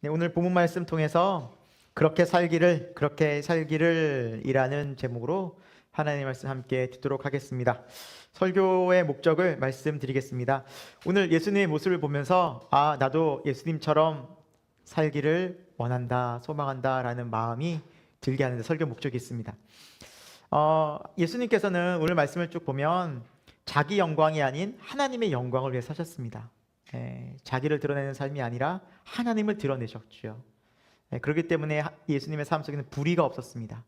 네, 오늘 본문 말씀 통해서 그렇게 살기를 이라는 제목으로 하나님의 말씀 함께 듣도록 하겠습니다. 설교의 목적을 말씀드리겠습니다. 오늘 예수님의 모습을 보면서 나도 예수님처럼 살기를 원한다, 소망한다 라는 마음이 들게 하는 설교 목적이 있습니다. 예수님께서는 오늘 말씀을 쭉 보면 자기 영광이 아닌 하나님의 영광을 위해 사셨습니다. 자기를 드러내는 삶이 아니라 하나님을 드러내셨죠. 그렇기 때문에 예수님의 삶 속에는 불의가 없었습니다.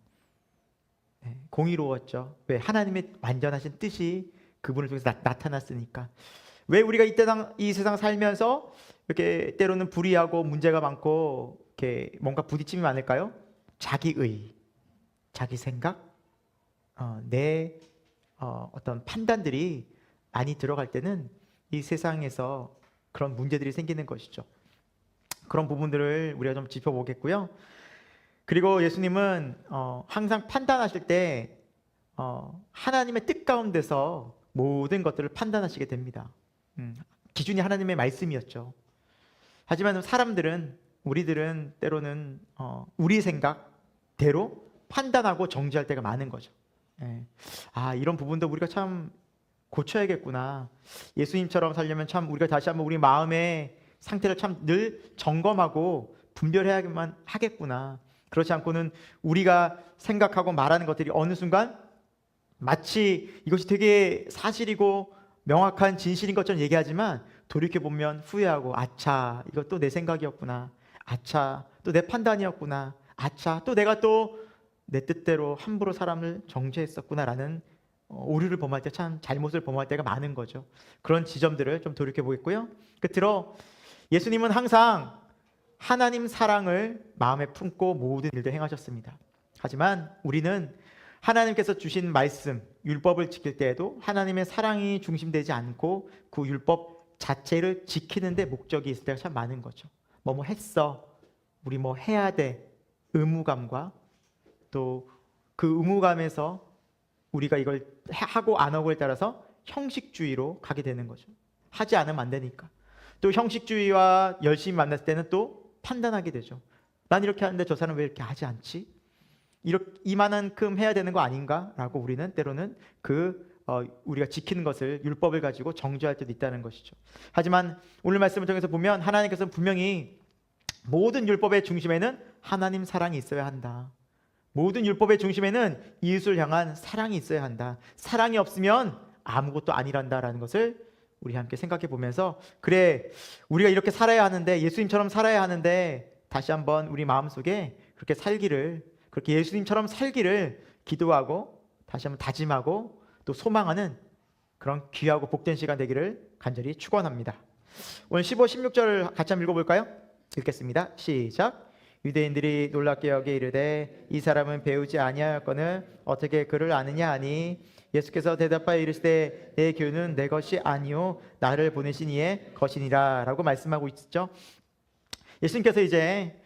공의로웠죠. 왜? 하나님의 완전하신 뜻이 그분을 통해서 나타났으니까. 왜 우리가 이 세상 살면서 이렇게 때로는 불의하고 문제가 많고 이렇게 뭔가 부딪힘이 많을까요? 자기의, 자기 생각, 내 어떤 판단들이 많이 들어갈 때는 이 세상에서 그런 문제들이 생기는 것이죠. 그런 부분들을 우리가 좀 짚어보겠고요. 그리고 예수님은 항상 판단하실 때 하나님의 뜻 가운데서 모든 것들을 판단하시게 됩니다. 기준이 하나님의 말씀이었죠. 하지만 우리들은 때로는 우리 생각대로 판단하고 정죄할 때가 많은 거죠. 이런 부분도 우리가 참 고쳐야겠구나. 예수님처럼 살려면 참 우리가 다시 한번 우리 마음의 상태를 참 늘 점검하고 분별해야만 하겠구나. 그렇지 않고는 우리가 생각하고 말하는 것들이 어느 순간 마치 이것이 되게 사실이고 명확한 진실인 것처럼 얘기하지만 돌이켜보면 후회하고 아차, 이것도 내 생각이었구나. 아차, 또 내 판단이었구나. 아차, 또 내가 또 내 뜻대로 함부로 사람을 정죄했었구나라는 오류를 범할 때, 참 잘못을 범할 때가 많은 거죠. 그런 지점들을 좀 돌이켜 보겠고요. 끝으로 예수님은 항상 하나님 사랑을 마음에 품고 모든 일도 행하셨습니다. 하지만 우리는 하나님께서 주신 말씀, 율법을 지킬 때에도 하나님의 사랑이 중심되지 않고 그 율법 자체를 지키는 데 목적이 있을 때가 참 많은 거죠. 뭐 했어, 우리 뭐 해야 돼, 의무감과 또 그 의무감에서 우리가 이걸 하고 안 하고에 따라서 형식주의로 가게 되는 거죠. 하지 않으면 안 되니까. 또 형식주의와 열심히 만났을 때는 또 판단하게 되죠. 난 이렇게 하는데 저 사람은 왜 이렇게 하지 않지? 이만큼 해야 되는 거 아닌가? 라고 우리는 때로는 우리가 지키는 것을, 율법을 가지고 정죄할 때도 있다는 것이죠. 하지만 오늘 말씀을 통해서 보면 하나님께서는 분명히 모든 율법의 중심에는 하나님 사랑이 있어야 한다. 모든 율법의 중심에는 이웃을 향한 사랑이 있어야 한다. 사랑이 없으면 아무것도 아니란다라는 것을 우리 함께 생각해 보면서, 그래, 우리가 이렇게 살아야 하는데, 예수님처럼 살아야 하는데, 다시 한번 우리 마음속에 그렇게 예수님처럼 살기를 기도하고 다시 한번 다짐하고 또 소망하는 그런 귀하고 복된 시간 되기를 간절히 축원합니다. 오늘 15, 16절 같이 한번 읽어볼까요? 읽겠습니다. 시작. 유대인들이 놀랍게 여겨 이르되 이 사람은 배우지 아니하였거늘 어떻게 그를 아느냐 하니, 예수께서 대답하여 이르시되 내 교훈은 내 것이 아니요 나를 보내신 이의 것이니라 라고 말씀하고 있죠. 예수님께서 이제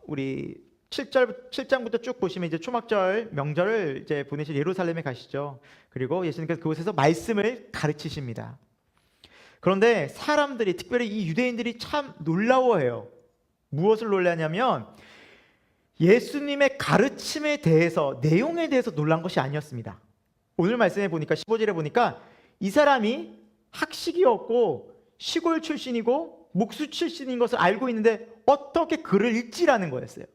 우리 7장부터 쭉 보시면 이제 초막절 명절을 이제 보내실 예루살렘에 가시죠. 그리고 예수님께서 그곳에서 말씀을 가르치십니다. 그런데 사람들이, 특별히 이 유대인들이 참 놀라워해요. 무엇을 놀라냐면 예수님의 가르침에 대해서, 내용에 대해서 놀란 것이 아니었습니다. 오늘 말씀에 보니까 15절에 보니까 이 사람이 학식이 없고 시골 출신이고 목수 출신인 것을 알고 있는데 어떻게 글을 읽지라는 거였어요.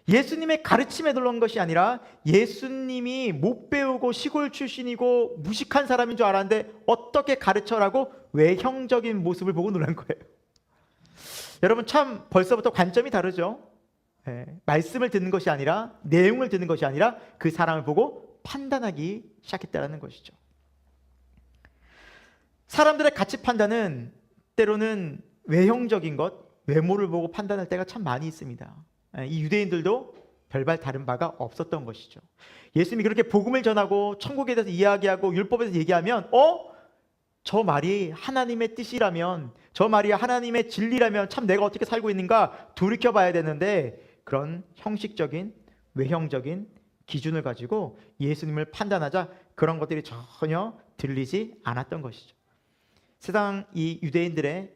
예수님의 가르침에 놀란 것이 아니라 예수님이 못 배우고 시골 출신이고 무식한 사람인 줄 알았는데 어떻게 가르쳐라고 외형적인 모습을 보고 놀란 거예요. 여러분, 참 벌써부터 관점이 다르죠. 말씀을 듣는 것이 아니라, 내용을 듣는 것이 아니라 그 사람을 보고 판단하기 시작했다는 것이죠. 사람들의 가치 판단은 때로는 외형적인 것, 외모를 보고 판단할 때가 참 많이 있습니다. 이 유대인들도 별반 다른 바가 없었던 것이죠. 예수님이 그렇게 복음을 전하고 천국에 대해서 이야기하고 율법에 대해서 얘기하면 저 말이 하나님의 뜻이라면, 저 말이 하나님의 진리라면 참 내가 어떻게 살고 있는가 돌이켜봐야 되는데, 그런 형식적인, 외형적인 기준을 가지고 예수님을 판단하자 그런 것들이 전혀 들리지 않았던 것이죠. 세상 이 유대인들의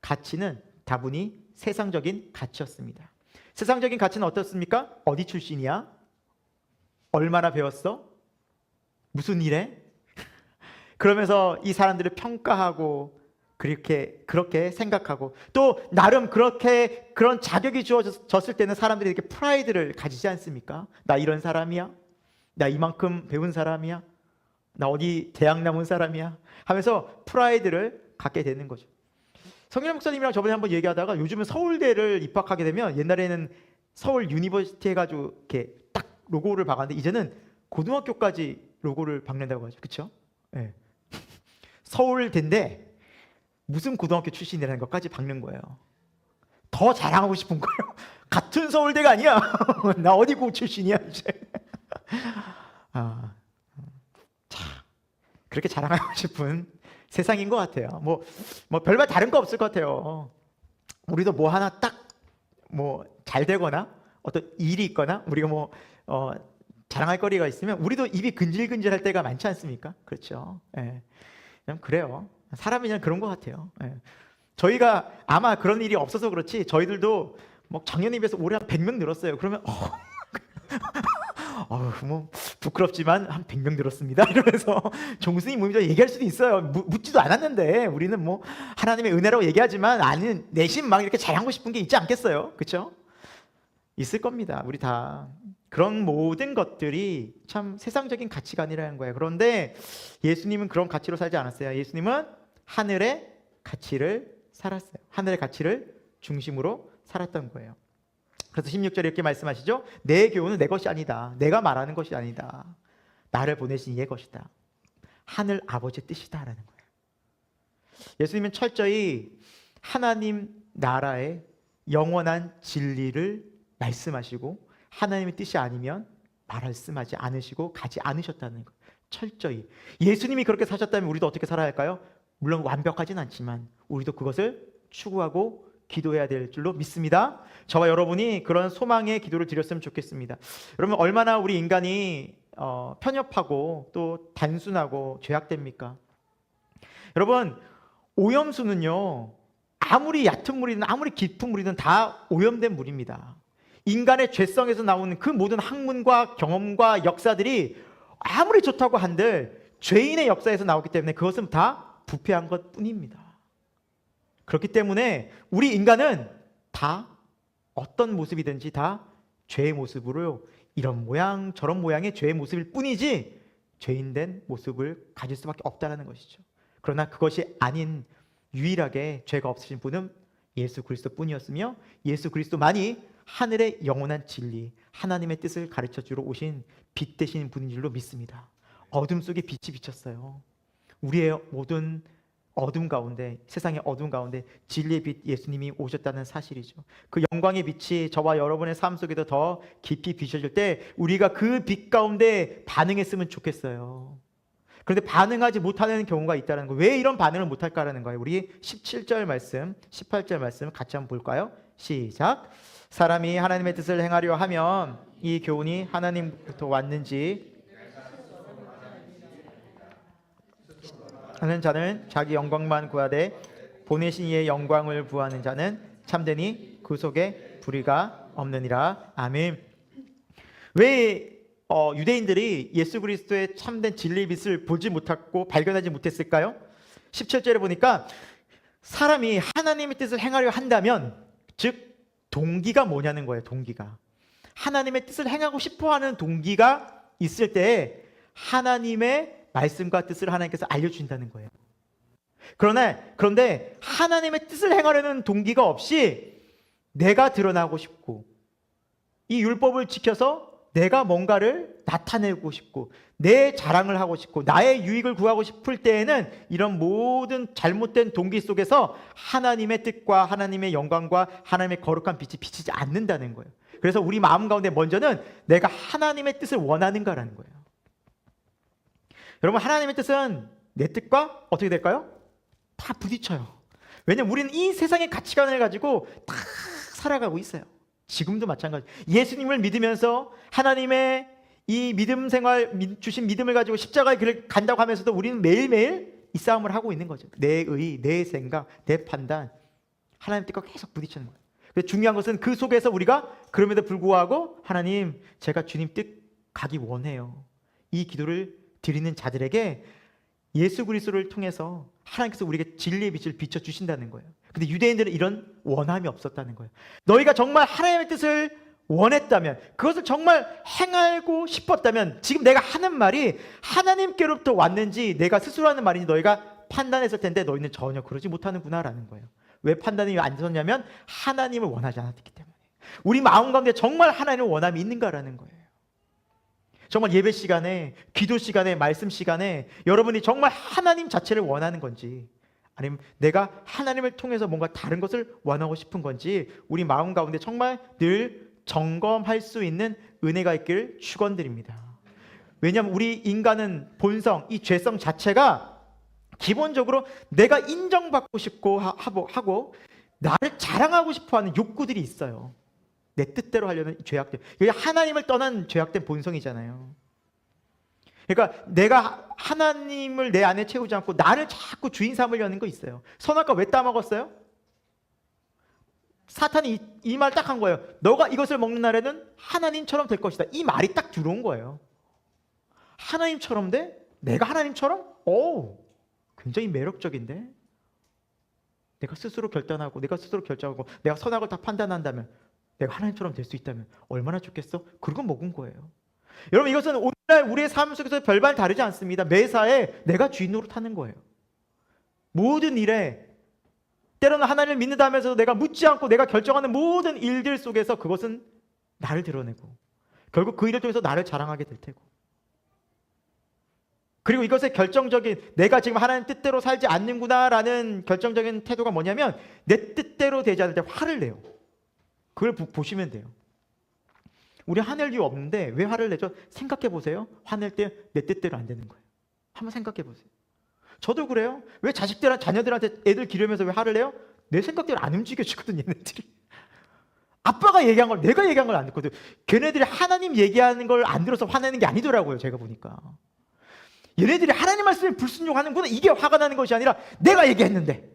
가치는 다분히 세상적인 가치였습니다. 세상적인 가치는 어떻습니까? 어디 출신이야? 얼마나 배웠어? 무슨 일해? 그러면서 이 사람들을 평가하고 그렇게 생각하고, 또 나름 그런 자격이 주어졌을 때는 사람들이 이렇게 프라이드를 가지지 않습니까? 나 이런 사람이야? 나 이만큼 배운 사람이야? 나 어디 대학 나온 사람이야? 하면서 프라이드를 갖게 되는 거죠. 성일 목사님이랑 저번에 한번 얘기하다가 요즘은 서울대를 입학하게 되면, 옛날에는 서울 유니버시티 해가지고 이렇게 딱 로고를 박았는데 이제는 고등학교까지 로고를 박는다고 하죠. 그렇죠? 네. 서울대인데 무슨 고등학교 출신이라는 것까지 박는 거예요. 더 자랑하고 싶은 거예요. 같은 서울대가 아니야. 나 어디 고 출신이야 이제. 자, 그렇게 자랑하고 싶은 세상인 것 같아요. 뭐 별말 다른 거 없을 것 같아요. 우리도 뭐 하나 딱 뭐 잘 되거나 어떤 일이 있거나 우리가 자랑할 거리가 있으면 우리도 입이 근질근질할 때가 많지 않습니까? 그렇죠. 예. 그냥 그래요. 사람이 그냥 그런 것 같아요. 예. 저희가 아마 그런 일이 없어서 그렇지, 저희들도 뭐 작년에 비해서 올해 한 100명 늘었어요. 그러면 뭐 부끄럽지만 한 100명 늘었습니다 이러면서 종스님 모임에서 얘기할 수도 있어요. 묻지도 않았는데 우리는 뭐 하나님의 은혜라고 얘기하지만 아는 내심 막 이렇게 자랑하고 싶은 게 있지 않겠어요? 그렇죠? 있을 겁니다. 우리 다 그런 모든 것들이 참 세상적인 가치관이라는 거예요. 그런데 예수님은 그런 가치로 살지 않았어요. 예수님은 하늘의 가치를 살았어요. 하늘의 가치를 중심으로 살았던 거예요. 그래서 16절에 이렇게 말씀하시죠. 내 교훈은 내 것이 아니다. 내가 말하는 것이 아니다. 나를 보내신 이의 것이다. 하늘 아버지의 뜻이다라는 거예요. 예수님은 철저히 하나님 나라의 영원한 진리를 말씀하시고, 하나님의 뜻이 아니면 말씀하지 않으시고 가지 않으셨다는 거예요. 철저히. 예수님이 그렇게 사셨다면 우리도 어떻게 살아야 할까요? 물론 완벽하진 않지만 우리도 그것을 추구하고 기도해야 될 줄로 믿습니다. 저와 여러분이 그런 소망의 기도를 드렸으면 좋겠습니다. 여러분, 얼마나 우리 인간이 편협하고 또 단순하고 죄악됩니까? 여러분, 오염수는요, 아무리 얕은 물이든 아무리 깊은 물이든 다 오염된 물입니다. 인간의 죄성에서 나오는 그 모든 학문과 경험과 역사들이 아무리 좋다고 한들 죄인의 역사에서 나오기 때문에 그것은 다 부패한 것 뿐입니다. 그렇기 때문에 우리 인간은 다 어떤 모습이든지 다 죄의 모습으로 이런 모양 저런 모양의 죄의 모습일 뿐이지 죄인된 모습을 가질 수밖에 없다는 것이죠. 그러나 그것이 아닌 유일하게 죄가 없으신 분은 예수 그리스도 뿐이었으며, 예수 그리스도만이 하늘의 영원한 진리, 하나님의 뜻을 가르쳐주러 오신 빛 되신 분인 줄로 믿습니다. 어둠 속에 빛이 비쳤어요. 우리의 모든 어둠 가운데, 세상의 어둠 가운데 진리의 빛 예수님이 오셨다는 사실이죠. 그 영광의 빛이 저와 여러분의 삶 속에도 더 깊이 비춰질 때 우리가 그 빛 가운데 반응했으면 좋겠어요. 그런데 반응하지 못하는 경우가 있다는 거예요. 왜 이런 반응을 못할까라는 거예요. 우리 17절 말씀, 18절 말씀 같이 한번 볼까요? 시작. 사람이 하나님의 뜻을 행하려 하면 이 교훈이 하나님부터 왔는지 하는 자는 자기 영광만 구하되 보내신 이의 영광을 구하는 자는 참되니 그 속에 불의가 없느니라. 아멘. 왜 유대인들이 예수 그리스도의 참된 진리의 빛을 보지 못했고 발견하지 못했을까요? 17절에 보니까 사람이 하나님의 뜻을 행하려 한다면, 즉 동기가 뭐냐는 거예요. 동기가 하나님의 뜻을 행하고 싶어하는 동기가 있을 때 하나님의 말씀과 뜻을 하나님께서 알려주신다는 거예요. 그런데 하나님의 뜻을 행하려는 동기가 없이 내가 드러나고 싶고 이 율법을 지켜서 내가 뭔가를 나타내고 싶고 내 자랑을 하고 싶고 나의 유익을 구하고 싶을 때에는 이런 모든 잘못된 동기 속에서 하나님의 뜻과 하나님의 영광과 하나님의 거룩한 빛이 비치지 않는다는 거예요. 그래서 우리 마음 가운데 먼저는 내가 하나님의 뜻을 원하는가라는 거예요. 여러분, 하나님의 뜻은 내 뜻과 어떻게 될까요? 다 부딪혀요. 왜냐하면 우리는 이 세상의 가치관을 가지고 다 살아가고 있어요. 지금도 마찬가지. 예수님을 믿으면서 하나님의 이 믿음 생활, 주신 믿음을 가지고 십자가의 길을 간다고 하면서도 우리는 매일매일 이 싸움을 하고 있는 거죠. 내 의, 내 생각, 내 판단, 하나님 뜻과 계속 부딪히는 거예요. 근데 중요한 것은 그 속에서 우리가 그럼에도 불구하고 하나님, 제가 주님 뜻 가기 원해요. 이 기도를 드리는 자들에게 예수 그리스도를 통해서 하나님께서 우리에게 진리의 빛을 비춰주신다는 거예요. 근데 유대인들은 이런 원함이 없었다는 거예요. 너희가 정말 하나님의 뜻을 원했다면, 그것을 정말 행하고 싶었다면, 지금 내가 하는 말이 하나님께로부터 왔는지 내가 스스로 하는 말인지 너희가 판단했을 텐데 너희는 전혀 그러지 못하는구나라는 거예요. 왜 판단이 안 섰냐면 하나님을 원하지 않았기 때문에. 우리 마음 가운데 정말 하나님의 원함이 있는가라는 거예요. 정말 예배 시간에, 기도 시간에, 말씀 시간에 여러분이 정말 하나님 자체를 원하는 건지, 아니면 내가 하나님을 통해서 뭔가 다른 것을 원하고 싶은 건지, 우리 마음 가운데 정말 늘 점검할 수 있는 은혜가 있기를 축원드립니다. 왜냐하면 우리 인간은 본성, 이 죄성 자체가 기본적으로 내가 인정받고 싶고 하고 나를 자랑하고 싶어하는 욕구들이 있어요. 내 뜻대로 하려는 죄악들. 이게 하나님을 떠난 죄악된 본성이잖아요. 그러니까 내가 하나님을 내 안에 채우지 않고 나를 자꾸 주인 삼으려는 거 있어요. 선악과 왜 따먹었어요? 사탄이 이 말 딱 한 거예요. 너가 이것을 먹는 날에는 하나님처럼 될 것이다. 이 말이 딱 들어온 거예요. 하나님처럼 돼? 내가 하나님처럼? 오, 굉장히 매력적인데? 내가 스스로 결단하고 내가 스스로 결정하고 내가 선악을 다 판단한다면, 내가 하나님처럼 될 수 있다면 얼마나 좋겠어? 그러고 먹은 거예요. 여러분, 이것은 오늘날 우리의 삶 속에서 별반 다르지 않습니다. 매사에 내가 주인으로 타는 거예요. 모든 일에, 때로는 하나님을 믿는다 하면서도 내가 묻지 않고 내가 결정하는 모든 일들 속에서 그것은 나를 드러내고 결국 그 일을 통해서 나를 자랑하게 될 테고, 그리고 이것의 결정적인, 내가 지금 하나님 뜻대로 살지 않는구나라는 결정적인 태도가 뭐냐면, 내 뜻대로 되지 않을 때 화를 내요. 그걸 보시면 돼요. 우리 화낼 이유 없는데 왜 화를 내죠? 생각해 보세요. 화낼 때 내 뜻대로 안 되는 거예요. 한번 생각해 보세요. 저도 그래요. 왜 자녀들한테 애들 기르면서 왜 화를 내요? 내 생각대로 안 움직여지거든, 얘네들이. 아빠가 얘기한 걸 내가 얘기한 걸 안 듣거든. 걔네들이 하나님 얘기하는 걸 안 들어서 화내는 게 아니더라고요, 제가 보니까. 얘네들이 하나님 말씀에 불순종하는구나, 이게 화가 나는 것이 아니라 내가 얘기했는데,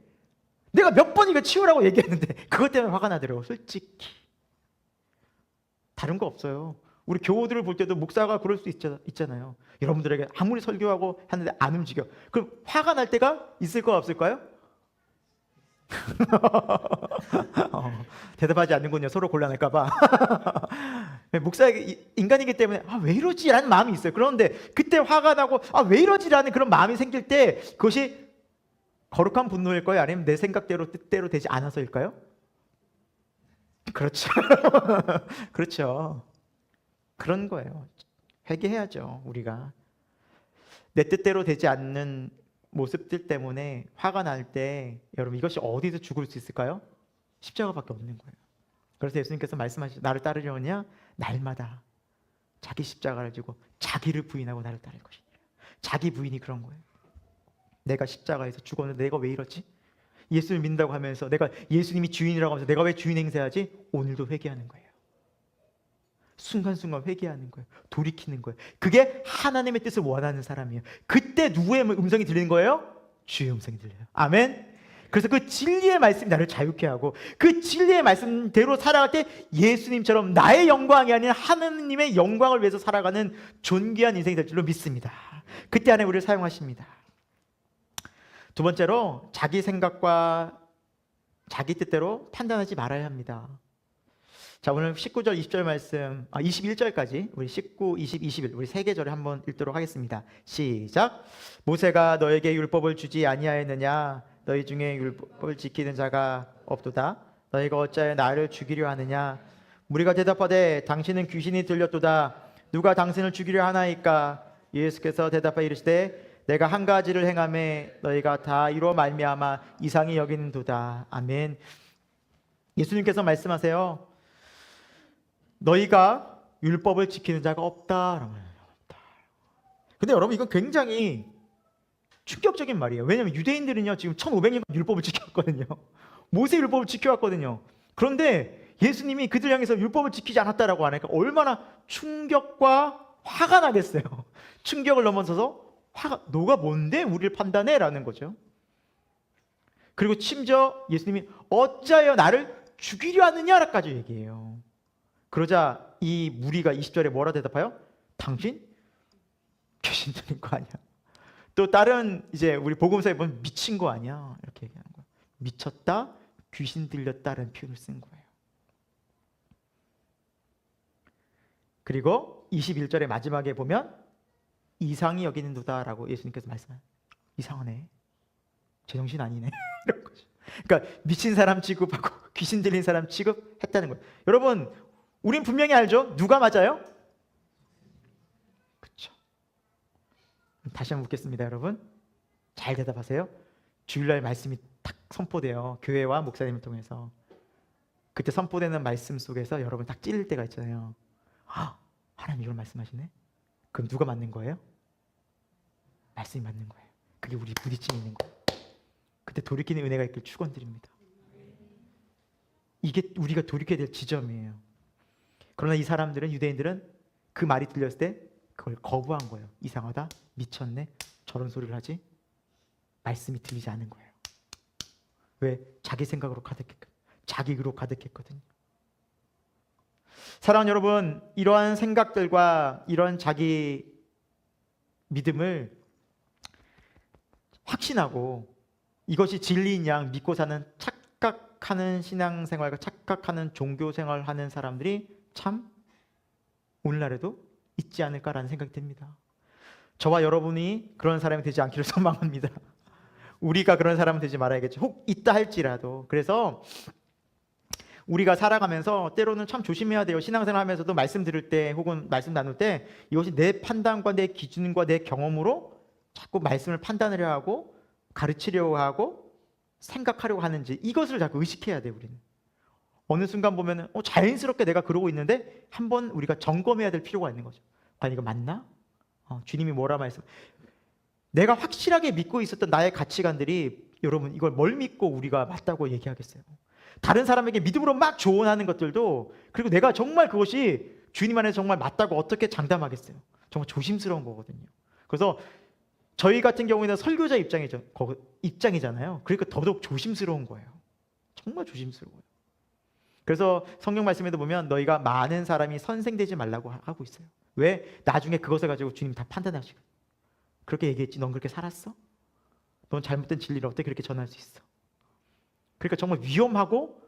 내가 몇 번 이거 치우라고 얘기했는데 그것 때문에 화가 나더라고요, 솔직히. 다른 거 없어요. 우리 교우들을 볼 때도 목사가 그럴 수 있잖아요. 여러분들에게 아무리 설교하고 하는데 안 움직여. 그럼 화가 날 때가 있을까요, 없을까요? 대답하지 않는군요. 서로 곤란할까 봐. 목사에게 인간이기 때문에 왜 이러지? 라는 마음이 있어요. 그런데 그때 화가 나고 왜 이러지? 라는 그런 마음이 생길 때 그것이 거룩한 분노일까요? 아니면 내 생각대로 뜻대로 되지 않아서일까요? 그렇죠. 그렇죠. 그런 거예요. 회개해야죠, 우리가. 내 뜻대로 되지 않는 모습들 때문에 화가 날 때, 여러분, 이것이 어디서 죽을 수 있을까요? 십자가밖에 없는 거예요. 그래서 예수님께서 말씀하시죠. 나를 따르려느냐? 날마다 자기 십자가를 지고 자기를 부인하고 나를 따를 것이니라. 자기 부인이 그런 거예요. 내가 십자가에서 죽었는데 내가 왜 이러지? 예수를 믿는다고 하면서 내가 예수님이 주인이라고 하면서 내가 왜 주인 행세하지? 오늘도 회개하는 거예요. 순간순간 회개하는 거예요. 돌이키는 거예요. 그게 하나님의 뜻을 원하는 사람이에요. 그때 누구의 음성이 들리는 거예요? 주의 음성이 들려요. 아멘. 그래서 그 진리의 말씀이 나를 자유케 하고, 그 진리의 말씀대로 살아갈 때 예수님처럼 나의 영광이 아닌 하나님의 영광을 위해서 살아가는 존귀한 인생이 될 줄로 믿습니다. 그때 안에 우리를 사용하십니다. 두 번째로, 자기 생각과 자기 뜻대로 판단하지 말아야 합니다. 자, 오늘 19절, 20절 말씀, 21절까지 우리 19, 20, 21 우리 세 계절을 한번 읽도록 하겠습니다. 시작. 모세가 너에게 율법을 주지 아니하였느냐? 너희 중에 율법을 지키는 자가 없도다. 너희가 어찌하여 나를 죽이려 하느냐? 무리가 대답하되 당신은 귀신이 들렸도다. 누가 당신을 죽이려 하나이까? 예수께서 대답하여 이르시되 내가 한 가지를 행하매 너희가 다 이로 말미암아 이상히 여기는도다. 아멘. 예수님께서 말씀하세요. 너희가 율법을 지키는 자가 없다. 근데 여러분, 이건 굉장히 충격적인 말이에요. 왜냐하면 유대인들은요, 지금 1500년 율법을 지켜왔거든요. 모세 율법을 지켜왔거든요. 그런데 예수님이 그들 향해서 율법을 지키지 않았다라고 하니까 얼마나 충격과 화가 나겠어요. 충격을 넘어서서 화가, 너가 뭔데 우리를 판단해? 라는 거죠. 그리고 심지어 예수님이 어찌하여 나를 죽이려 하느냐라까지 얘기해요. 그러자 이 무리가 20절에 뭐라 대답해요? 당신 귀신 들린 거 아니야? 또 다른 이제 우리 복음서에 보면 미친 거 아니야? 이렇게 얘기하는 거야. 미쳤다, 귀신 들렸다라는 표현을 쓴 거예요. 그리고 21절의 마지막에 보면 이상히 여기는도다라고 예수님께서 말씀하세요. 이상하네. 제정신 아니네. 이런 거죠. 그러니까 미친 사람 취급하고 귀신 들린 사람 취급했다는 거예요. 여러분, 우린 분명히 알죠? 누가 맞아요? 그렇죠. 다시 한번 묻겠습니다, 여러분. 잘 대답하세요. 주일날 말씀이 딱 선포돼요. 교회와 목사님을 통해서. 그때 선포되는 말씀 속에서 여러분 딱 찔릴 때가 있잖아요. 하나님 이걸 말씀하시네? 그럼 누가 맞는 거예요? 말씀이 맞는 거예요. 그게 우리 부딪힘이 있는 거예요. 그때 돌이키는 은혜가 있길 축원드립니다. 이게 우리가 돌이켜야 될 지점이에요. 그러나 이 사람들은, 유대인들은 그 말이 들렸을 때 그걸 거부한 거예요. 이상하다, 미쳤네, 저런 소리를 하지? 말씀이 들리지 않은 거예요. 왜? 자기 생각으로 가득했거든요. 자기 의로 가득했거든요. 사랑하는 여러분, 이러한 생각들과 이런 자기 믿음을 확신하고 이것이 진리인 양 믿고 사는 착각하는 신앙생활과 착각하는 종교생활하는 사람들이 참 오늘날에도 있지 않을까라는 생각이 듭니다. 저와 여러분이 그런 사람이 되지 않기를 소망합니다. 우리가 그런 사람은 되지 말아야겠죠. 혹 있다 할지라도. 그래서 우리가 살아가면서 때로는 참 조심해야 돼요. 신앙생활 하면서도 말씀 들을 때 혹은 말씀 나눌 때 이것이 내 판단과 내 기준과 내 경험으로 자꾸 말씀을 판단하려 하고 가르치려고 하고 생각하려고 하는지 이것을 자꾸 의식해야 돼요. 우리는 어느 순간 보면 자연스럽게 내가 그러고 있는데 한번 우리가 점검해야 될 필요가 있는 거죠. 과연 이거 맞나? 주님이 뭐라 말씀? 내가 확실하게 믿고 있었던 나의 가치관들이 여러분 이걸 뭘 믿고 우리가 맞다고 얘기하겠어요? 다른 사람에게 믿음으로 막 조언하는 것들도 그리고 내가 정말 그것이 주님 안에서 정말 맞다고 어떻게 장담하겠어요? 정말 조심스러운 거거든요. 그래서 저희 같은 경우에는 설교자 입장이잖아요. 그러니까 더더욱 조심스러운 거예요. 정말 조심스러워요. 그래서 성경 말씀에도 보면 너희가 많은 사람이 선생되지 말라고 하고 있어요. 왜? 나중에 그것을 가지고 주님 다 판단하시거든요. 그렇게 얘기했지. 넌 그렇게 살았어? 넌 잘못된 진리를 어떻게 그렇게 전할 수 있어? 그러니까 정말 위험하고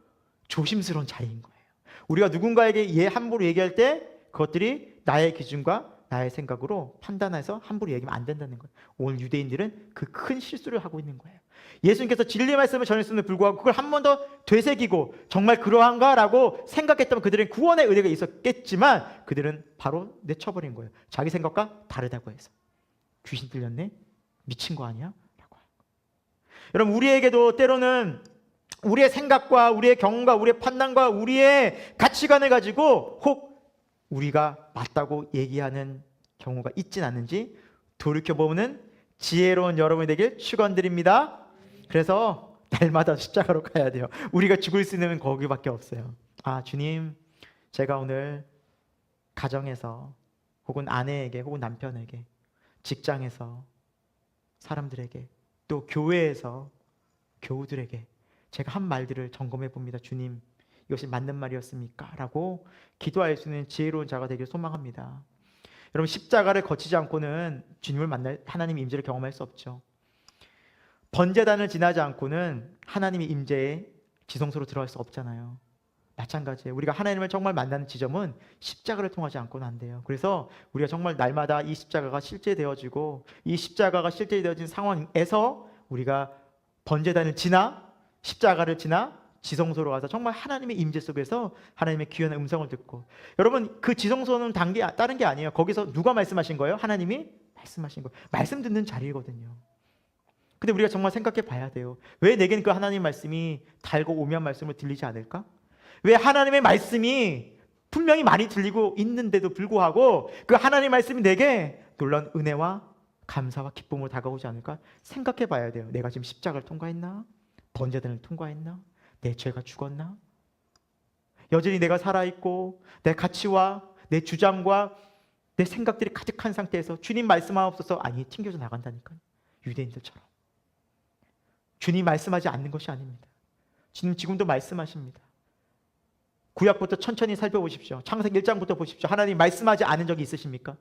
조심스러운 자리인 거예요. 우리가 누군가에게 함부로 얘기할 때 그것들이 나의 기준과 나의 생각으로 판단해서 함부로 얘기하면 안 된다는 거예요. 오늘 유대인들은 그 큰 실수를 하고 있는 거예요. 예수님께서 진리의 말씀을 전했음에도 불구하고 그걸 한 번 더 되새기고 정말 그러한가라고 생각했다면 그들은 구원의 은혜가 있었겠지만 그들은 바로 내쳐버린 거예요. 자기 생각과 다르다고 해서. 귀신 들렸네? 미친 거 아니야? 라고 하는 거예요. 여러분, 우리에게도 때로는 우리의 생각과 우리의 경험과 우리의 판단과 우리의 가치관을 가지고 혹 우리가 맞다고 얘기하는 경우가 있진 않은지 돌이켜보는 지혜로운 여러분이 되길 축원드립니다. 그래서 날마다 십자가로 가야 돼요. 우리가 죽을 수 있는 거기밖에 없어요. 주님, 제가 오늘 가정에서 혹은 아내에게 혹은 남편에게 직장에서 사람들에게 또 교회에서 교우들에게 제가 한 말들을 점검해 봅니다. 주님, 이것이 맞는 말이었습니까? 라고 기도할 수 있는 지혜로운 자가 되길 소망합니다. 여러분, 십자가를 거치지 않고는 주님을 만날 하나님의 임재를 경험할 수 없죠. 번제단을 지나지 않고는 하나님의 임재에 지성소로 들어갈 수 없잖아요. 마찬가지예요. 우리가 하나님을 정말 만나는 지점은 십자가를 통하지 않고는 안 돼요. 그래서 우리가 정말 날마다 이 십자가가 실제되어지고 이 십자가가 실제되어진 상황에서 우리가 번제단을 지나 십자가를 지나 지성소로 가서 정말 하나님의 임재 속에서 하나님의 귀한 음성을 듣고, 여러분 그 지성소는 다른 게 아니에요. 거기서 누가 말씀하신 거예요? 하나님이 말씀하신 거예요. 말씀 듣는 자리거든요. 근데 우리가 정말 생각해 봐야 돼요. 왜 내게는 그 하나님 말씀이 달고 오묘한 말씀을 들리지 않을까? 왜 하나님의 말씀이 분명히 많이 들리고 있는데도 불구하고 그 하나님 말씀이 내게 놀라운 은혜와 감사와 기쁨으로 다가오지 않을까? 생각해 봐야 돼요. 내가 지금 십자가를 통과했나? 번제단을 통과했나? 내 죄가 죽었나? 여전히 내가 살아있고 내 가치와 내 주장과 내 생각들이 가득한 상태에서 주님 말씀하옵소서, 아니 튕겨져 나간다니까요. 유대인들처럼. 주님 말씀하지 않는 것이 아닙니다. 주님 지금도 말씀하십니다. 구약부터 천천히 살펴보십시오. 창세기 1장부터 보십시오. 하나님 말씀하지 않은 적이 있으십니까?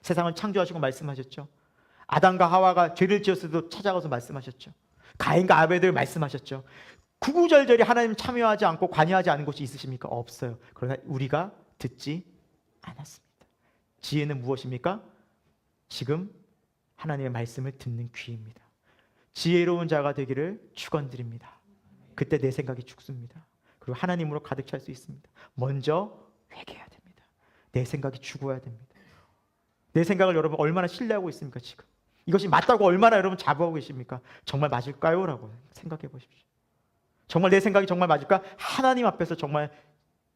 세상을 창조하시고 말씀하셨죠. 아담과 하와가 죄를 지었어도 찾아가서 말씀하셨죠. 가인과 아벨을 말씀하셨죠. 구구절절히 하나님 참여하지 않고 관여하지 않은 곳이 있으십니까? 없어요. 그러나 우리가 듣지 않았습니다. 지혜는 무엇입니까? 지금 하나님의 말씀을 듣는 귀입니다. 지혜로운 자가 되기를 축원드립니다. 그때 내 생각이 죽습니다. 그리고 하나님으로 가득 찰 수 있습니다. 먼저 회개해야 됩니다. 내 생각이 죽어야 됩니다. 내 생각을 여러분 얼마나 신뢰하고 있습니까? 지금 이것이 맞다고 얼마나 여러분 자부하고 계십니까? 정말 맞을까요? 라고 생각해 보십시오. 정말 내 생각이 정말 맞을까? 하나님 앞에서 정말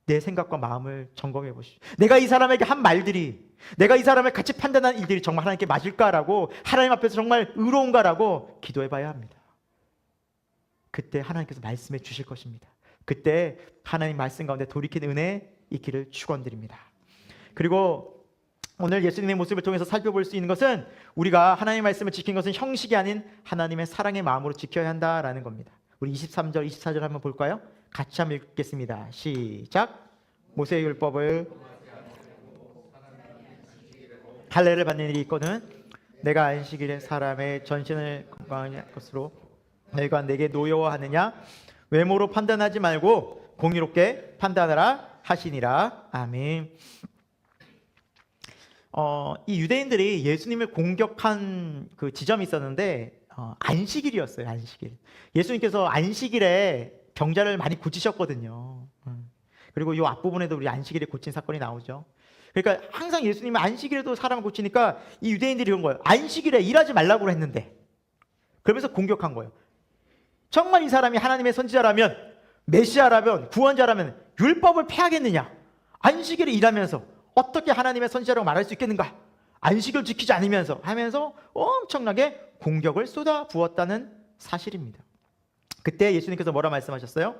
내 생각과 마음을 점검해 보십시오. 내가 이 사람에게 한 말들이, 내가 이 사람을 같이 판단한 일들이 정말 하나님께 맞을까라고, 하나님 앞에서 정말 의로운가라고 기도해 봐야 합니다. 그때 하나님께서 말씀해 주실 것입니다. 그때 하나님 말씀 가운데 돌이킨 은혜 있기를 축원드립니다. 그리고 오늘 예수님의 모습을 통해서 살펴볼 수 있는 것은, 우리가 하나님의 말씀을 지킨 것은 형식이 아닌 하나님의 사랑의 마음으로 지켜야 한다라는 겁니다. 우리 23절, 24절 한번 볼까요? 같이 한번 읽겠습니다. 시작. 모세의 율법을 할례를 받는 일이 있거든 내가 안식일에 사람의 전신을 건강하게 할 것으로 너희가 내게 노여워하느냐? 외모로 판단하지 말고 공의롭게 판단하라 하시니라. 아멘. 이 유대인들이 예수님을 공격한 그 지점이 있었는데 안식일이었어요. 안식일. 예수님께서 안식일에 병자를 많이 고치셨거든요. 그리고 이 앞부분에도 우리 안식일에 고친 사건이 나오죠. 그러니까 항상 예수님은 안식일에도 사람을 고치니까 이 유대인들이 이런 거예요. 안식일에 일하지 말라고 했는데, 그러면서 공격한 거예요. 정말 이 사람이 하나님의 선지자라면, 메시아라면, 구원자라면 율법을 폐하겠느냐? 안식일에 일하면서 어떻게 하나님의 선지자라고 말할 수 있겠는가? 안식을 지키지 않으면서 하면서 엄청나게 공격을 쏟아 부었다는 사실입니다. 그때 예수님께서 뭐라 말씀하셨어요?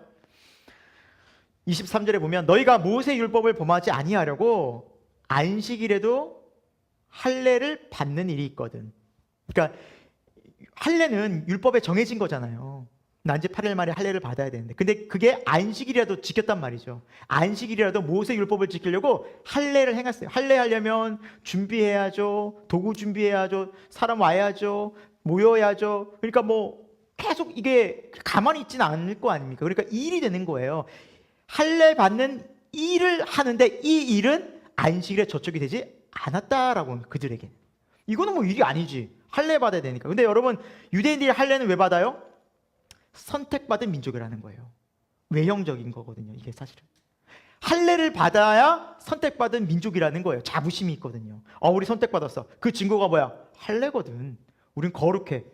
23절에 보면 너희가 모세 율법을 범하지 아니하려고 안식일에도 할례를 받는 일이 있거든. 그러니까 할례는 율법에 정해진 거잖아요. 난지 8일 만에 할례를 받아야 되는데, 근데 그게 안식일이라도 지켰단 말이죠. 안식일이라도 모세 율법을 지키려고 할례를 행했어요. 할례하려면 준비해야죠. 도구 준비해야죠. 사람 와야죠. 모여야죠. 그러니까 뭐 계속 이게 가만히 있지는 않을 거 아닙니까? 그러니까 일이 되는 거예요. 할례 받는 일을 하는데 이 일은 안식일에 저촉이 되지 않았다라고 합니다. 그들에게. 이거는 뭐 일이 아니지. 할례 받아야 되니까. 근데 여러분, 유대인들이 할례는 왜 받아요? 선택받은 민족이라는 거예요. 외형적인 거거든요. 이게 사실은. 할례를 받아야 선택받은 민족이라는 거예요. 자부심이 있거든요. 우리 선택받았어. 그 증거가 뭐야? 할례거든. 우린 거룩해.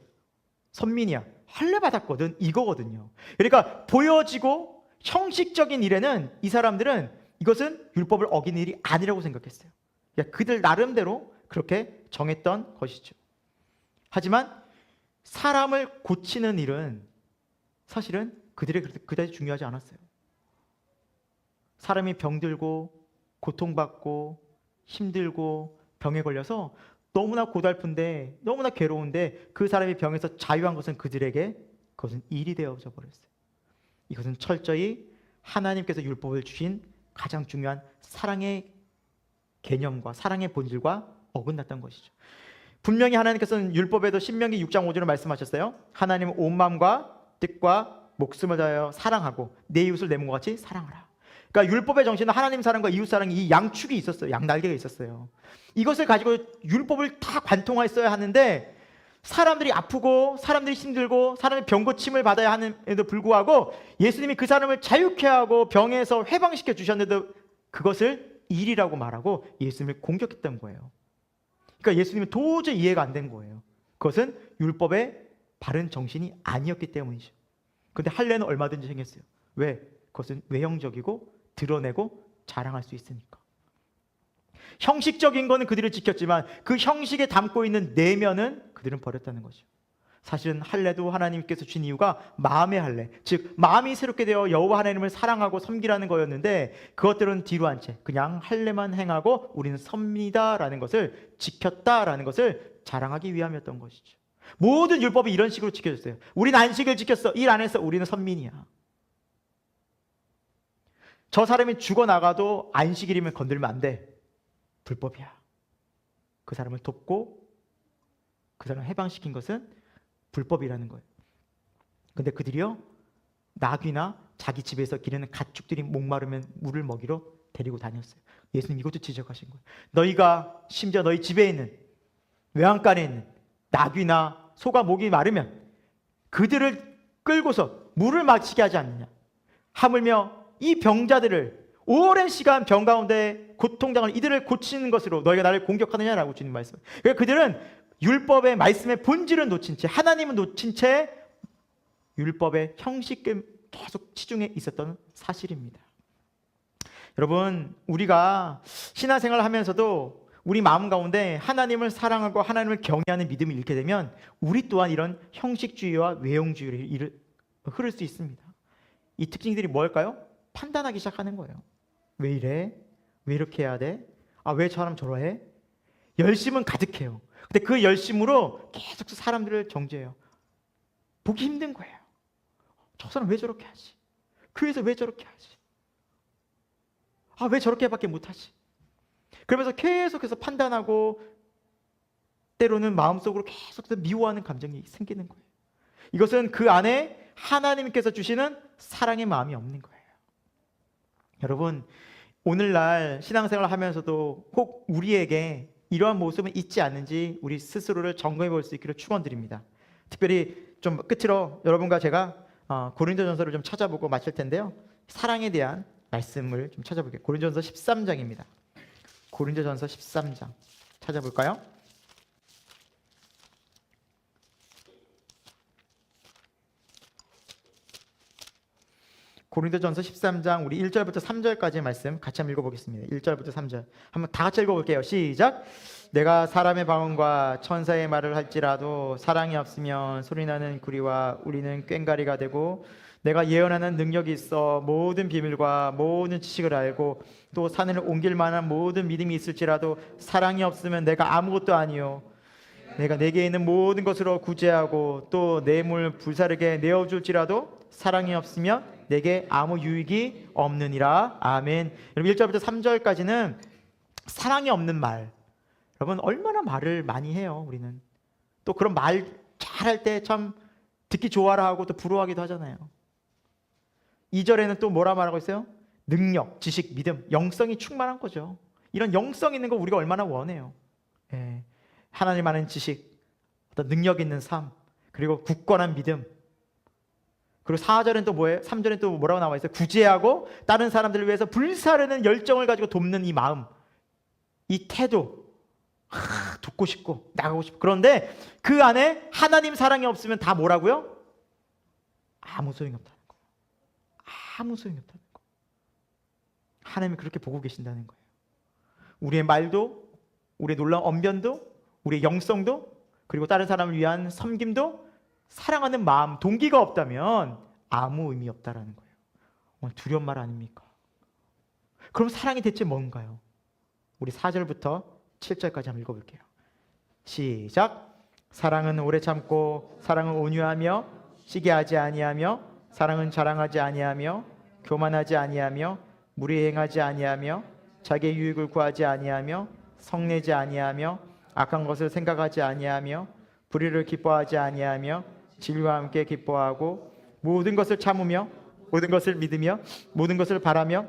선민이야. 할례 받았거든. 이거거든요. 그러니까 보여지고 형식적인 일에는 이 사람들은 이것은 율법을 어기는 일이 아니라고 생각했어요. 그러니까 그들 나름대로 그렇게 정했던 것이죠. 하지만 사람을 고치는 일은 사실은 그들에게 그다지 중요하지 않았어요. 사람이 병들고 고통받고 힘들고 병에 걸려서 너무나 고달픈데, 너무나 괴로운데 그 사람이 병에서 자유한 것은 그들에게 그것은 일이 되어져 버렸어요. 이것은 철저히 하나님께서 율법을 주신 가장 중요한 사랑의 개념과 사랑의 본질과 어긋났던 것이죠. 분명히 하나님께서는 율법에도 신명기 6장 5절을 말씀하셨어요. 하나님은 온 마음과 뜻과 목숨을 다하여 사랑하고 내 이웃을 내 몸과 같이 사랑하라. 그러니까 율법의 정신은 하나님 사랑과 이웃 사랑이 이 양축이 있었어요. 양날개가 있었어요. 이것을 가지고 율법을 다 관통했어야 하는데, 사람들이 아프고 사람들이 힘들고 사람이 병고침을 받아야 하는데도 불구하고 예수님이 그 사람을 자유케 하고 병에서 해방시켜 주셨는데도 그것을 일이라고 말하고 예수님을 공격했던 거예요. 그러니까 예수님은 도저히 이해가 안 된 거예요. 그것은 율법의 바른 정신이 아니었기 때문이죠. 근데 할례는 얼마든지 행했어요. 왜? 그것은 외형적이고 드러내고 자랑할 수 있으니까. 형식적인 거는 그들을 지켰지만 그 형식에 담고 있는 내면은 그들은 버렸다는 거죠. 사실은 할례도 하나님께서 주신 이유가 마음의 할례, 즉 마음이 새롭게 되어 여호와 하나님을 사랑하고 섬기라는 거였는데, 그것들은 뒤로 한 채 그냥 할례만 행하고 우리는 섭니다라는 것을 지켰다라는 것을 자랑하기 위함이었던 것이죠. 모든 율법이 이런 식으로 지켜졌어요. 우리는 안식을 지켰어. 일 안 했어. 우리는 선민이야. 저 사람이 죽어나가도 안식일이면 건들면 안 돼. 불법이야. 그 사람을 돕고 그 사람을 해방시킨 것은 불법이라는 거예요. 근데 그들이요, 나귀나 자기 집에서 기르는 가축들이 목마르면 물을 먹이러 데리고 다녔어요. 예수님 이것도 지적하신 거예요. 너희가 심지어 너희 집에 있는 외양간에 있는 나귀나 소가 목이 마르면 그들을 끌고서 물을 마시게 하지 않느냐. 하물며 이 병자들을 오랜 시간 병 가운데 고통당을 이들을 고치는 것으로 너희가 나를 공격하느냐라고 주님 말씀해요. 그러니까 그들은 율법의 말씀의 본질은 놓친 채, 하나님은 놓친 채 율법의 형식에 계속 치중해 있었던 사실입니다. 여러분, 우리가 신앙생활을 하면서도 우리 마음 가운데 하나님을 사랑하고 하나님을 경외하는 믿음을 잃게 되면 우리 또한 이런 형식주의와 외형주의를 흐를 수 있습니다. 이 특징들이 뭘까요? 판단하기 시작하는 거예요. 왜 이래? 왜 이렇게 해야 돼? 아, 왜 저람 저러해? 열심은 가득해요. 근데 그 열심으로 계속 사람들을 정죄해요. 보기 힘든 거예요. 저 사람 왜 저렇게 하지? 교회에서 왜 저렇게 하지? 아, 왜 저렇게밖에 못하지? 그러면서 계속해서 판단하고 때로는 마음속으로 계속해서 미워하는 감정이 생기는 거예요. 이것은 그 안에 하나님께서 주시는 사랑의 마음이 없는 거예요. 여러분, 오늘날 신앙생활을 하면서도 꼭 우리에게 이러한 모습은 있지 않는지 우리 스스로를 점검해 볼 수 있기를 축원드립니다. 특별히 좀 끝으로 여러분과 제가 고린도전서를 좀 찾아보고 마칠 텐데요. 사랑에 대한 말씀을 좀 찾아볼게요. 고린도전서 13장입니다. 고린도전서 13장 찾아볼까요? 고린도전서 13장 우리 1절부터 3절까지의 말씀 같이 한번 읽어보겠습니다. 1절부터 3절 한번 다 같이 읽어볼게요. 시작! 내가 사람의 방언과 천사의 말을 할지라도 사랑이 없으면 소리나는 구리와 울리는 꽹과리가 되고, 내가 예언하는 능력이 있어 모든 비밀과 모든 지식을 알고 또 산을 옮길 만한 모든 믿음이 있을지라도 사랑이 없으면 내가 아무것도 아니요, 내가 내게 있는 모든 것으로 구제하고 또 뇌물 불사르게 내어줄지라도 사랑이 없으면 내게 아무 유익이 없느니라. 아멘. 여러분, 1절부터 3절까지는 사랑이 없는 말. 여러분, 얼마나 말을 많이 해요. 우리는 또 그런 말 잘할 때 참 듣기 좋아라 하고 또 부러워하기도 하잖아요. 2절에는 또 뭐라 말하고 있어요? 능력, 지식, 믿음, 영성이 충만한 거죠. 이런 영성 있는 거 우리가 얼마나 원해요. 예. 하나님 아는 지식, 어떤 능력 있는 삶, 그리고 굳건한 믿음. 그리고 4절은 또 뭐예요? 3절은 또 뭐라고 나와 있어요? 구제하고 다른 사람들을 위해서 불사르는 열정을 가지고 돕는 이 마음, 이 태도, 돕고 싶고 나가고 싶고. 그런데 그 안에 하나님 사랑이 없으면 다 뭐라고요? 아무 소용이 없다는 거예요. 아무 소용이 없다는 거예요. 하나님이 그렇게 보고 계신다는 거예요. 우리의 말도, 우리의 놀라운 언변도, 우리의 영성도, 그리고 다른 사람을 위한 섬김도 사랑하는 마음, 동기가 없다면 아무 의미 없다라는 거예요. 두려운 말 아닙니까? 그럼 사랑이 대체 뭔가요? 우리 4절부터 7절까지 한번 읽어볼게요. 시작! 사랑은 오래 참고 사랑은 온유하며 시기하지 아니하며 사랑은 자랑하지 아니하며 교만하지 아니하며 무리에 행하지 아니하며 자기의 유익을 구하지 아니하며 성내지 아니하며 악한 것을 생각하지 아니하며 불의를 기뻐하지 아니하며 진리와 함께 기뻐하고 모든 것을 참으며 모든 것을 믿으며 모든 것을 바라며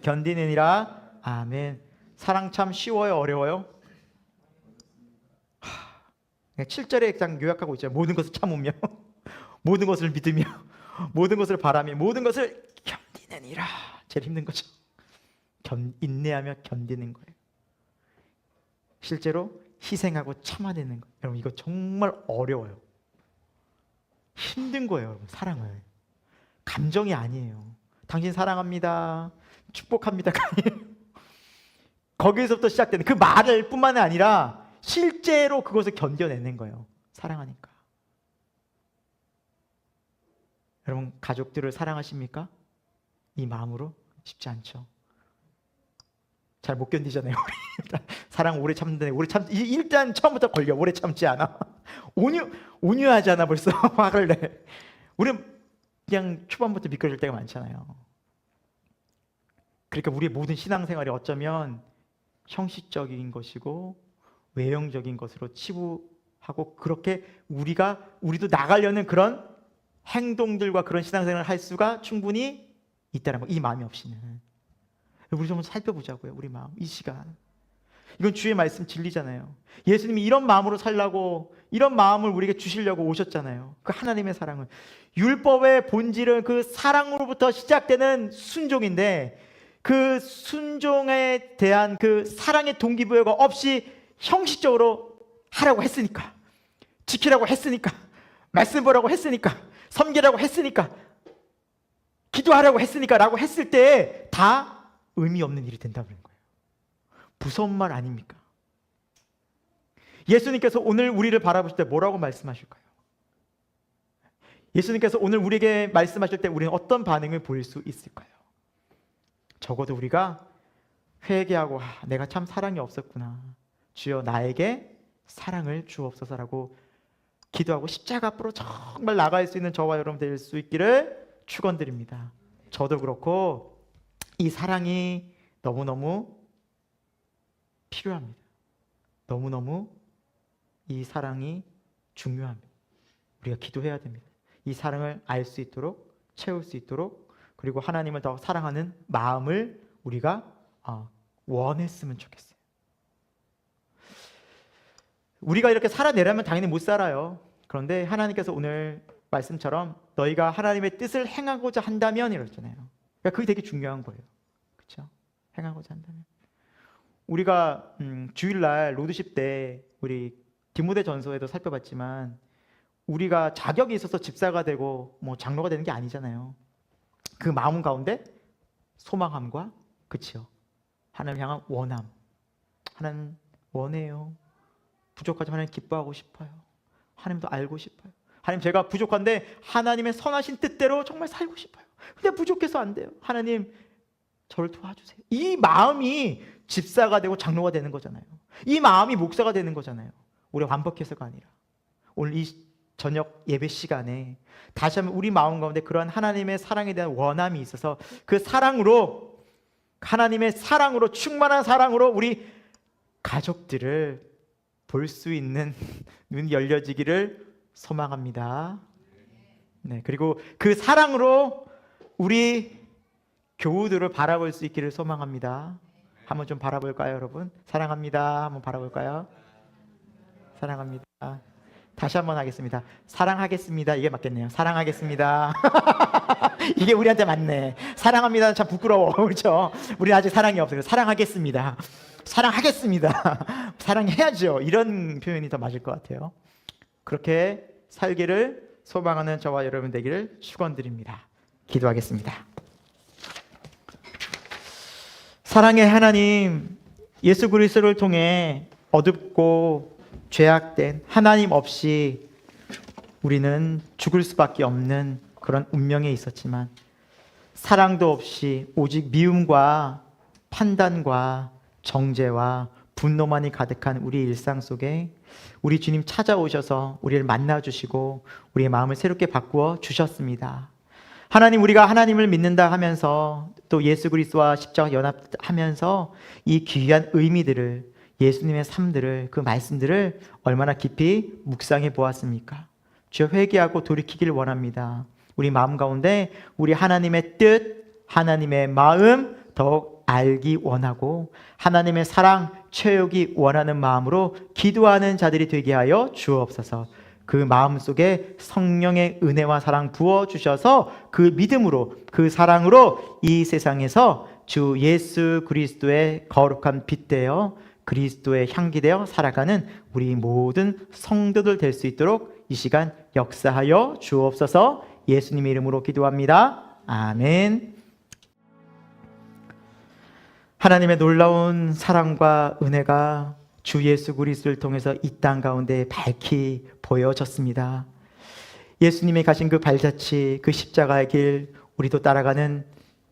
견디느니라. 아멘. 사랑 참 쉬워요, 어려워요? 7절에 딱 요약하고 있죠. 모든 것을 참으며 모든 것을 믿으며 모든 것을 바라며 모든 것을 견디느니라. 제일 힘든 거죠. 인내하며 견디는 거예요. 실제로 희생하고 참아내는 거예요. 여러분, 이거 정말 어려워요. 힘든 거예요, 여러분. 사랑은 감정이 아니에요. 당신 사랑합니다, 축복합니다가 아니에요. 거기서부터 시작되는 그 말을 뿐만 아니라 실제로 그것을 견뎌내는 거예요. 사랑하니까. 여러분, 가족들을 사랑하십니까? 이 마음으로? 쉽지 않죠. 잘 못 견디잖아요. 사랑 오래 참는데 일단 처음부터 걸려. 오래 참지 않아. 온유하지 않아. 벌써 화를 내. 우리는 그냥 초반부터 미끄러질 때가 많잖아요. 그러니까 우리의 모든 신앙생활이 어쩌면 형식적인 것이고 외형적인 것으로 치부하고, 그렇게 우리도 나가려는 그런 행동들과 그런 신앙생활을 할 수가 충분히 있다는 거. 이 마음이 없이는. 우리 좀 살펴보자고요. 우리 마음, 이 시간. 이건 주의 말씀 진리잖아요. 예수님이 이런 마음으로 살라고, 이런 마음을 우리에게 주시려고 오셨잖아요. 그 하나님의 사랑은, 율법의 본질은 그 사랑으로부터 시작되는 순종인데, 그 순종에 대한 그 사랑의 동기부여가 없이 형식적으로 하라고 했으니까, 지키라고 했으니까, 말씀 보라고 했으니까, 섬기라고 했으니까, 기도하라고 했으니까 라고 했을 때 다 의미 없는 일이 된다는 거예요. 무서운 말 아닙니까? 예수님께서 오늘 우리를 바라보실 때 뭐라고 말씀하실까요? 예수님께서 오늘 우리에게 말씀하실 때 우리는 어떤 반응을 보일 수 있을까요? 적어도 우리가 회개하고, 내가 참 사랑이 없었구나, 주여 나에게 사랑을 주옵소서라고 기도하고 십자가 앞으로 정말 나갈 수 있는 저와 여러분 될 수 있기를 축원드립니다. 저도 그렇고 이 사랑이 너무너무 필요합니다. 너무너무 이 사랑이 중요합니다. 우리가 기도해야 됩니다. 이 사랑을 알 수 있도록, 채울 수 있도록, 그리고 하나님을 더 사랑하는 마음을 우리가 원했으면 좋겠어요. 우리가 이렇게 살아내려면 당연히 못 살아요. 그런데 하나님께서 오늘 말씀처럼 너희가 하나님의 뜻을 행하고자 한다면 이러잖아요. 그러니까 그게 되게 중요한 거예요. 그렇죠? 행하고자 한다면. 우리가 주일날 로드십 때 우리 디모데전서에도 살펴봤지만, 우리가 자격이 있어서 집사가 되고 뭐 장로가 되는 게 아니잖아요. 그 마음 가운데 소망함과, 그렇죠, 하나님 향한 원함. 하나님 원해요. 부족하지만 하나님 기뻐하고 싶어요. 하나님도 알고 싶어요. 하나님, 제가 부족한데 하나님의 선하신 뜻대로 정말 살고 싶어요. 근데 부족해서 안 돼요. 하나님 저를 도와주세요. 이 마음이 집사가 되고 장로가 되는 거잖아요. 이 마음이 목사가 되는 거잖아요. 우리가 완벽해서가 아니라, 오늘 이 저녁 예배 시간에 다시 한번 우리 마음 가운데 그러한 하나님의 사랑에 대한 원함이 있어서, 그 사랑으로, 하나님의 사랑으로, 충만한 사랑으로 우리 가족들을 볼 수 있는 눈이 열려지기를 소망합니다. 네, 그리고 그 사랑으로 우리 교우들을 바라볼 수 있기를 소망합니다. 한번 좀 바라볼까요, 여러분? 사랑합니다. 한번 바라볼까요? 사랑합니다. 다시 한번 하겠습니다. 사랑하겠습니다. 이게 맞겠네요. 사랑하겠습니다. 이게 우리한테 맞네. 사랑합니다는 참 부끄러워. 그렇죠? 우리는 아직 사랑이 없어요. 사랑하겠습니다. 사랑하겠습니다. 사랑해야죠. 이런 표현이 더 맞을 것 같아요. 그렇게 살기를 소망하는 저와 여러분 되기를 축원드립니다. 기도하겠습니다. 사랑의 하나님, 예수 그리스도를 통해 어둡고 죄악된 하나님 없이 우리는 죽을 수밖에 없는 그런 운명에 있었지만, 사랑도 없이 오직 미움과 판단과 정죄와 분노만이 가득한 우리 일상 속에 우리 주님 찾아오셔서 우리를 만나주시고 우리의 마음을 새롭게 바꾸어 주셨습니다. 하나님, 우리가 하나님을 믿는다 하면서 또 예수 그리스도와 십자가 연합하면서 이 귀한 의미들을, 예수님의 삶들을, 그 말씀들을 얼마나 깊이 묵상해 보았습니까? 주여, 회개하고 돌이키기를 원합니다. 우리 마음 가운데 우리 하나님의 뜻, 하나님의 마음 더욱 알기 원하고 하나님의 사랑 채우기 원하는 마음으로 기도하는 자들이 되게 하여 주옵소서. 그 마음 속에 성령의 은혜와 사랑 부어주셔서 그 믿음으로, 그 사랑으로 이 세상에서 주 예수 그리스도의 거룩한 빛 되어 그리스도의 향기 되어 살아가는 우리 모든 성도들 될 수 있도록 이 시간 역사하여 주옵소서. 예수님의 이름으로 기도합니다. 아멘. 하나님의 놀라운 사랑과 은혜가 주 예수 그리스도를 통해서 이 땅 가운데 밝히 보여졌습니다. 예수님이 가신 그 발자취, 그 십자가의 길, 우리도 따라가는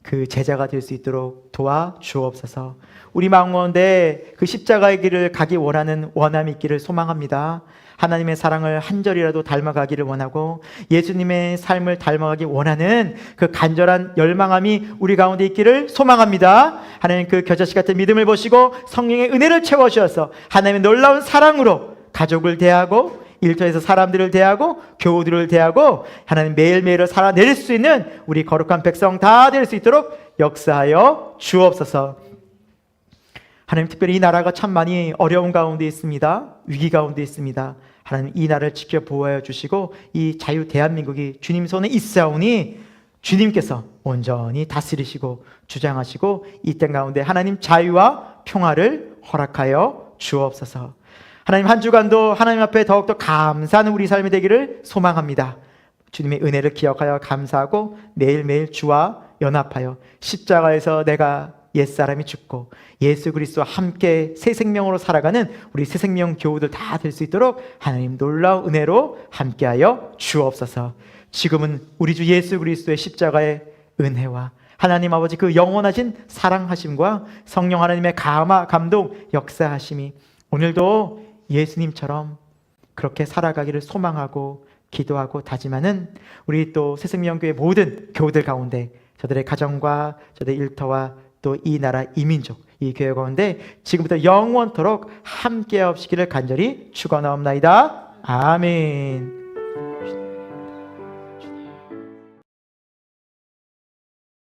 그 제자가 될 수 있도록 도와 주옵소서. 우리 마음 가운데 그 십자가의 길을 가기 원하는 원함이 있기를 소망합니다. 하나님의 사랑을 한 절이라도 닮아가기를 원하고 예수님의 삶을 닮아가기 원하는 그 간절한 열망함이 우리 가운데 있기를 소망합니다. 하나님 그 겨자씨 같은 믿음을 보시고 성령의 은혜를 채워주셔서 하나님의 놀라운 사랑으로 가족을 대하고 일터에서 사람들을 대하고 교우들을 대하고 하나님 매일매일을 살아낼 수 있는 우리 거룩한 백성 다 될 수 있도록 역사하여 주옵소서. 하나님 특별히 이 나라가 참 많이 어려운 가운데 있습니다. 위기 가운데 있습니다. 하나님 이 나라를 지켜 보호하여 주시고 이 자유 대한민국이 주님 손에 있사오니 주님께서 온전히 다스리시고 주장하시고 이 땅 가운데 하나님 자유와 평화를 허락하여 주옵소서. 하나님 한 주간도 하나님 앞에 더욱더 감사하는 우리 삶이 되기를 소망합니다. 주님의 은혜를 기억하여 감사하고 매일매일 주와 연합하여 십자가에서 내가 옛사람이 죽고 예수 그리스도와 함께 새 생명으로 살아가는 우리 새 생명 교우들 다 될 수 있도록 하나님 놀라운 은혜로 함께하여 주옵소서. 지금은 우리 주 예수 그리스도의 십자가의 은혜와 하나님 아버지 그 영원하신 사랑하심과 성령 하나님의 감동 역사하심이 오늘도 예수님처럼 그렇게 살아가기를 소망하고 기도하고 다짐하는 우리 또 새생명교회 모든 교우들 가운데 저들의 가정과 저들의 일터와 또 이 나라 이민족 이 교회 가운데 지금부터 영원토록 함께 하시기를 간절히 축원하옵나이다. 아멘.